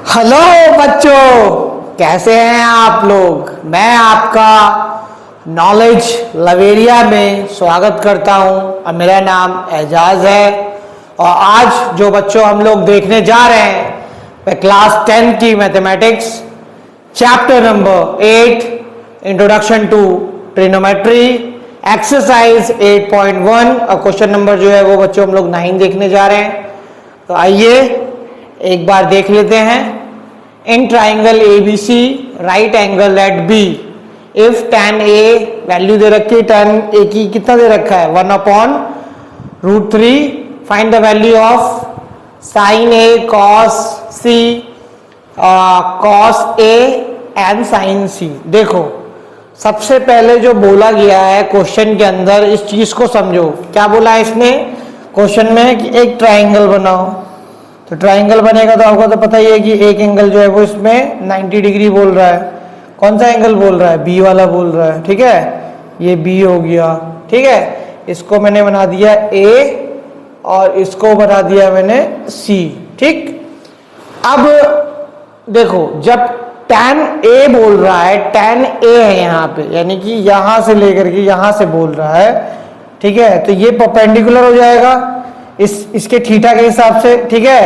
Hello बच्चों, कैसे हैं आप लोग। मैं आपका नॉलेज लवेरिया में स्वागत करता हूं और मेरा नाम एजाज है। और आज जो बच्चों हम लोग देखने जा रहे हैं वह क्लास 10 की mathematics chapter number 8 introduction to trigonometry exercise 8.1 और क्वेश्चन नंबर जो है वो बच्चों हम लोग 9 देखने जा रहे हैं। तो आइए एक बार देख लेते हैं। In triangle ABC right angle at B if tan A value दे रखी है, tan A की कितना दे रखा है 1/√3। Find the value of sin A cos C cos A and sin C। देखो सबसे पहले जो बोला गया है क्वेश्चन के अंदर, इस चीज को समझो। क्या बोला है इसने क्वेश्चन में कि एक ट्राइंगल बनाओ। तो ट्राइंगल बनेगा तो आपको तो पता ही है कि एक एंगल जो है वो इसमें 90 डिग्री बोल रहा है। कौन सा एंगल बोल रहा है? बी वाला बोल रहा है। ठीक है, ये बी हो गया। ठीक है, इसको मैंने बना दिया ए और इसको बना दिया मैंने सी। ठीक, अब देखो जब tan A बोल रहा है, tan A है यहाँ पे, यानी कि यहां से लेकर के यहां से बोल रहा है। ठीक है, तो ये परपेंडिकुलर हो जाएगा इसके थीटा के हिसाब से। ठीक है,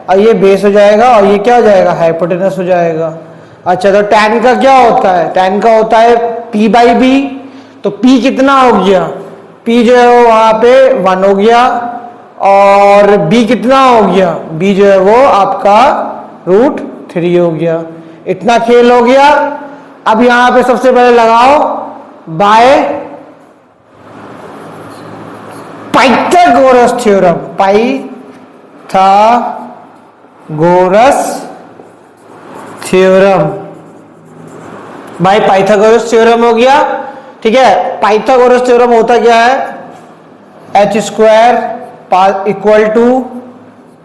और ये बेस हो जाएगा और ये क्या हो जाएगा? हाइपोटेनस हो जाएगा। अच्छा, तो tan का क्या होता है? tan का होता है P/B। तो P कितना हो गया? P जो है वो वहां पे 1 हो गया और B कितना हो गया? B जो है वो आपका √3 हो गया। इतना खेल हो गया। अब यहां पे सबसे पहले लगाओ by Pythagoras theorem. Pythagoras theorem by Pythagoras theorem हो गया। ठीक है, पाइथागोरस थ्योरम होता क्या है? h² equal to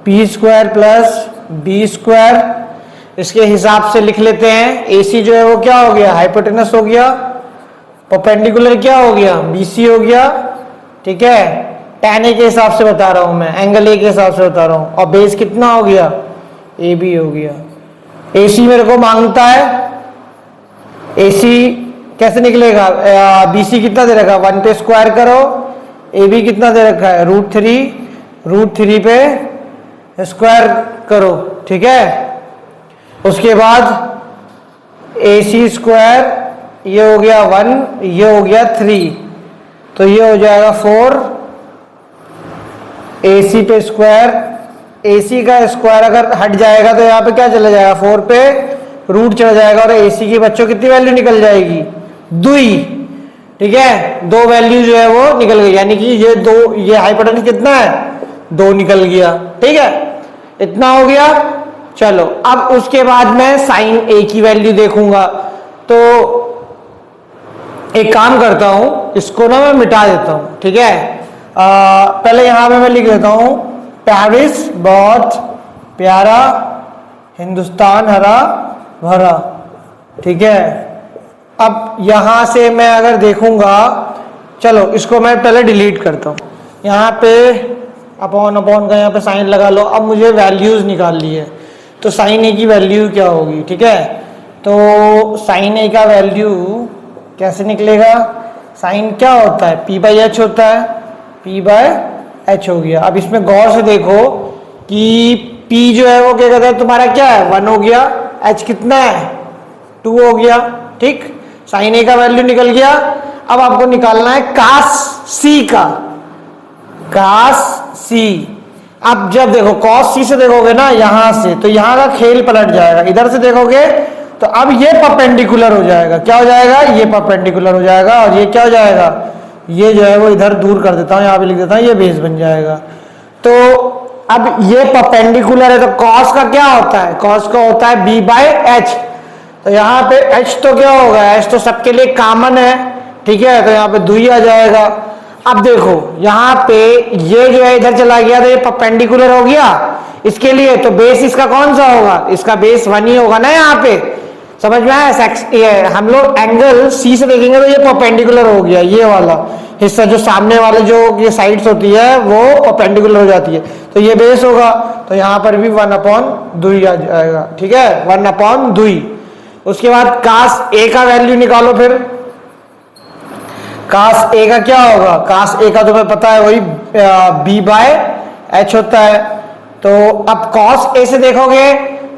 p² plus b²। इसके हिसाब से लिख लेते हैं। AC जो है वो क्या हो गया? हाइपोटेनस हो गया। परपेंडिकुलर क्या हो गया? BC हो गया। ठीक है, tan A के हिसाब से बता रहा हूं मैं, एंगल A के हिसाब से बता रहा हूं। और बेस कितना हो गया? AB हो गया। AC मेरे को मांगता है, AC कैसे निकलेगा? BC कितना दे रखा? 1 पे स्क्वायर करो। AB कितना दे रखा है? √3 पे स्क्वायर करो। ठीक है, उसके बाद AC², ये हो गया 1, ये हो गया 3, तो ये हो जाएगा 4। AC पे स्क्वायर, AC का स्क्वायर अगर हट जाएगा तो यहाँ पे क्या चला जाएगा? 4 पे रूट चला जाएगा और AC की बच्चों कितनी वैल्यू निकल जाएगी? 2। ठीक है, 2 वैल्यू जो है वो निकल गई, यानी कि ये 2, ये हाइपोटेनस कितना है? 2 निकल गया। ठीक है, इतना हो गया। चलो अब उसके बाद मैं sin A की वैल्यू देखूंगा। तो एक काम करता हूं, इसको ना मैं मिटा देता हूं। ठीक है, पहले यहां पे मैं लिख देता हूं पेरिस बहुत प्यारा, हिंदुस्तान हरा भरा। ठीक है, अब यहां से मैं अगर देखूंगा, चलो इसको मैं पहले डिलीट करता हूं। यहां पे अपॉन का यहाँ पे साइन लगा लो। अब मुझे वैल्यूज निकालनी है, तो sin A की वैल्यू क्या होगी? ठीक है, तो sin A का वैल्यू कैसे निकलेगा? साइन क्या होता है? P/H होता है। P/H हो गया। अब इसमें गौर से देखो कि P जो है वो क्या कहता है तुम्हारा? क्या है? 1 हो गया। H कितना है? 2 हो गया। ठीक, sin A का वैल्यू निकल गया। अब आपको निकालना है cos C का। cos C, अब जब देखो cos C से देखोगे ना यहां से, तो यहां का खेल पलट जाएगा। इधर से देखोगे तो अब ये परपेंडिकुलर हो जाएगा। क्या हो जाएगा? ये परपेंडिकुलर हो जाएगा और ये क्या हो जाएगा? ये जो है वो इधर दूर कर देता हूं, यहां पे लिख देता हूं, ये बेस बन जाएगा। तो अब ये परपेंडिकुलर है, तो cos का क्या होता है? cos का होता है B/H। तो यहाँ पे H तो क्या होगा? H तो सबके लिए कॉमन है। ठीक है, तो यहाँ पे 2 ही आ जाएगा। अब देखो यहाँ पे ये जो है इधर चला गया, तो ये परपेंडिकुलर हो गया इसके लिए। तो बेस इसका कौन सा होगा? इसका बेस 1 ही होगा ना। यहाँ पे समझ में आया? हम लोग एंगल C से देखेंगे तो ये परपेंडिकुलर हो गया, ये वाला। हिस्सा जो सामने वाले जो ये साइड्स होती है वो परपेंडिकुलर हो जाती है, तो ये बेस होगा, तो यहाँ पर भी 1/2 आ जाएगा। ठीक है, 1/2। उसके बाद कास ए का वैल्यू निकालो। फिर कास ए का क्या होगा, कास ए का तुम्हें पता है वही b/h होता है। तो अब कॉस ए से देखोगे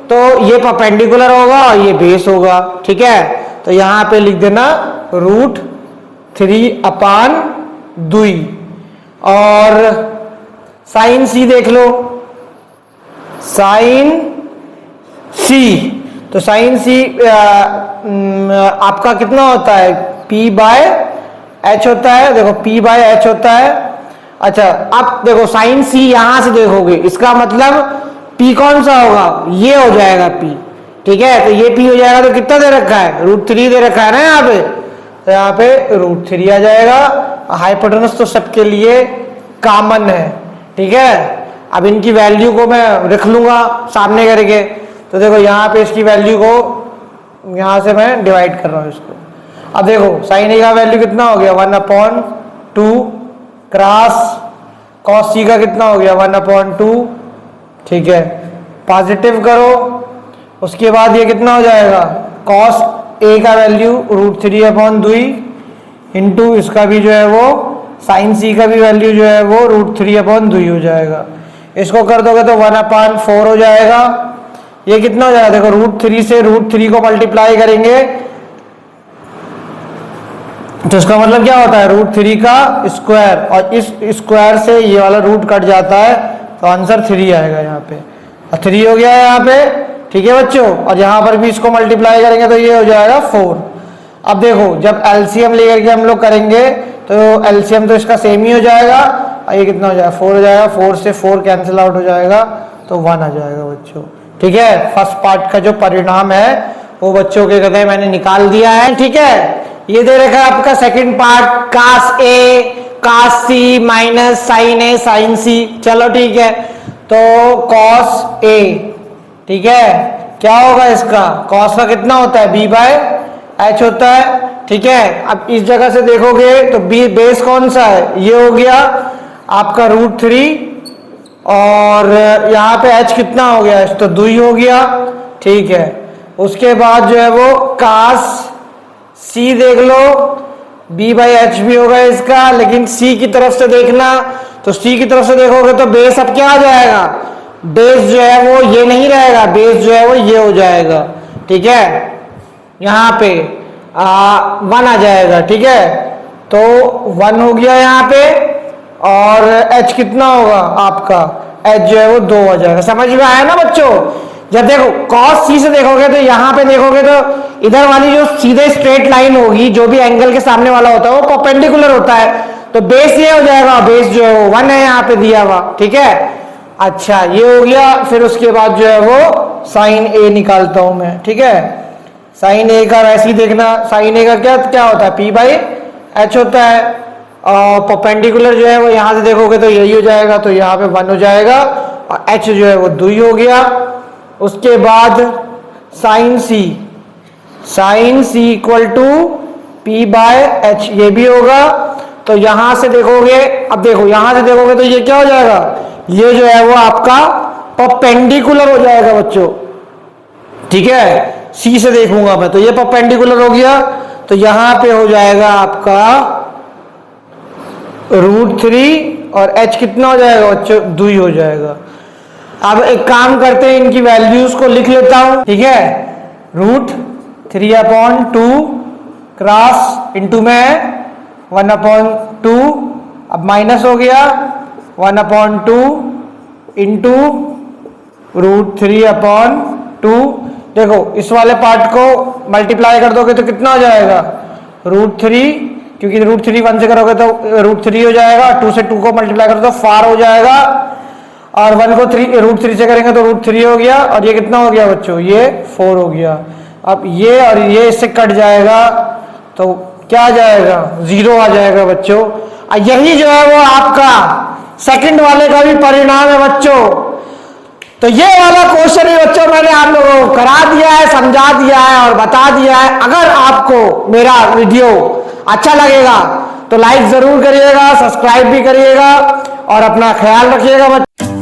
तो ये परपेंडिकुलर होगा और ये बेस होगा। ठीक है, तो यहां पे लिख देना √3/2। और साइन सी देख लो, साइन सी, तो साइन सी आपका कितना होता है, p/h होता है। देखो p/h होता है। अच्छा, अब देखो साइन सी यहां से देखोगे, इसका मतलब p कौन सा होगा, ये हो जाएगा p। ठीक है, तो ये p हो जाएगा, तो कितना दे रखा है, √3 दे रखा है ना यहाँ पे, तो यहाँ पे √3 आ जाएगा। हाइपोटेनस तो सबके लिए कॉमन है। ठीक है, अब इनकी वैल्यू को मैं रख लूंगा सामने करके, तो देखो यहाँ पे इसकी वैल्यू को यहाँ से मैं डिवाइड कर रहा हूँ इसको। अब देखो साइन ए का वैल्यू कितना हो गया, 1/2 क्रॉस कॉस सी का कितना हो गया, 1/2। ठीक है, पॉजिटिव करो। उसके बाद ये कितना हो जाएगा, कॉस ए का वैल्यू √3/2 इंटू इसका भी जो है वो साइन सी का भी वैल्यू जो है वो √3/2 हो जाएगा। इसको कर दोगे तो 1/4 हो जाएगा। ये कितना हो जाएगा, देखो √3 से √3 को मल्टीप्लाई करेंगे तो इसका मतलब क्या होता है, √3 का स्क्वायर, और इस स्क्वायर से ये वाला रूट कट जाता है, तो आंसर 3 आएगा यहाँ पे। 3 हो गया है यहाँ पे। ठीक है बच्चों, और यहाँ पर भी इसको मल्टीप्लाई करेंगे तो ये हो जाएगा 4। अब देखो जब एलसीएम लेकर के हम लोग करेंगे तो एलसीएम तो इसका सेम ही हो जाएगा, और ये कितना हो जाएगा, 4 हो जाएगा। 4 से 4 कैंसिल आउट हो जाएगा, तो 1 आ जाएगा बच्चों। ठीक है, फर्स्ट पार्ट का जो परिणाम है वो बच्चों के कहते हैं मैंने निकाल दिया है। ठीक है, ये दे रखा है आपका सेकंड पार्ट, कास ए कास सी माइनस साइन ए साइन सी। चलो ठीक है, तो कॉस ए, ठीक है, क्या होगा इसका, कॉस का कितना होता है, b/h होता है। ठीक है, अब इस जगह से देखोगे तो b बेस कौन सा है, ये हो गया आपका √3, और यहाँ पे h कितना हो गया, तो 2 हो गया। ठीक है, उसके बाद जो है वो कास सी देख लो, b/h भी होगा इसका, लेकिन c की तरफ से देखना, तो c की तरफ से देखोगे तो बेस अब क्या आ जाएगा, बेस जो है वो ये नहीं रहेगा, बेस जो है वो ये हो जाएगा। ठीक है, यहाँ पे 1 आ जाएगा। ठीक है, तो 1 हो गया यहाँ पे, और h कितना होगा आपका, h जो है वो 2 आ जाएगा। समझ में आया ना बच्चों। जब देखो cos c से देखोगे तो यहाँ पे देखोगे तो इधर वाली जो सीधे स्ट्रेट लाइन होगी, जो भी एंगल के सामने वाला होता है वो परपेंडिकुलर होता है, तो बेस ये हो जाएगा, बेस जो है वो 1 है यहाँ पे दिया हुआ। ठीक है, अच्छा ये हो गया। फिर उसके बाद जो है वो साइन ए निकालता हूं मैं। ठीक है, साइन ए का वैसे ही देखना, साइन ए का क्या क्या होता है, p/h होता है, और परपेंडिकुलर जो है वो यहां से देखोगे तो यही हो जाएगा, तो यहाँ पे 1 हो जाएगा, और h जो है वो 2 हो गया। उसके बाद sine C, sine C equal to p/h, ये भी होगा। तो यहां से देखोगे, अब देखो यहां से देखोगे तो ये क्या हो जाएगा, ये जो है वो आपका परपेंडिकुलर हो जाएगा बच्चों। ठीक है, सी से देखूंगा मैं तो ये परपेंडिकुलर हो गया, तो यहां पे हो जाएगा आपका √3, और h कितना हो जाएगा बच्चों, 2 हो जाएगा। अब एक काम करते हैं, इनकी वैल्यूज को लिख लेता हूं। ठीक है, √3/2 क्रॉस इंटू में 1/2, अब माइनस हो गया 1/2 इंटू √3/2। देखो इस वाले पार्ट को मल्टीप्लाई कर दोगे तो कितना हो जाएगा, √3, क्योंकि √3 1 से करोगे तो √3 हो जाएगा, 2 से 2 को मल्टीप्लाई करोगे तो 4 हो जाएगा, और 1 को √3 से करेंगे तो √3 हो गया, और ये कितना हो गया बच्चों, ये 4 हो गया। अब ये और ये इससे कट जाएगा तो क्या आ जाएगा, 0 आ जाएगा बच्चों। यही जो है वो आपका सेकंड वाले का भी परिणाम है बच्चों। तो ये वाला क्वेश्चन ही बच्चों मैंने आप लोगों को करा दिया है, समझा दिया है और बता दिया है। अगर आपको मेरा वीडियो अच्छा लगेगा तो लाइक जरूर करिएगा, सब्सक्राइब भी करिएगा और अपना ख्याल रखिएगा बच्चों।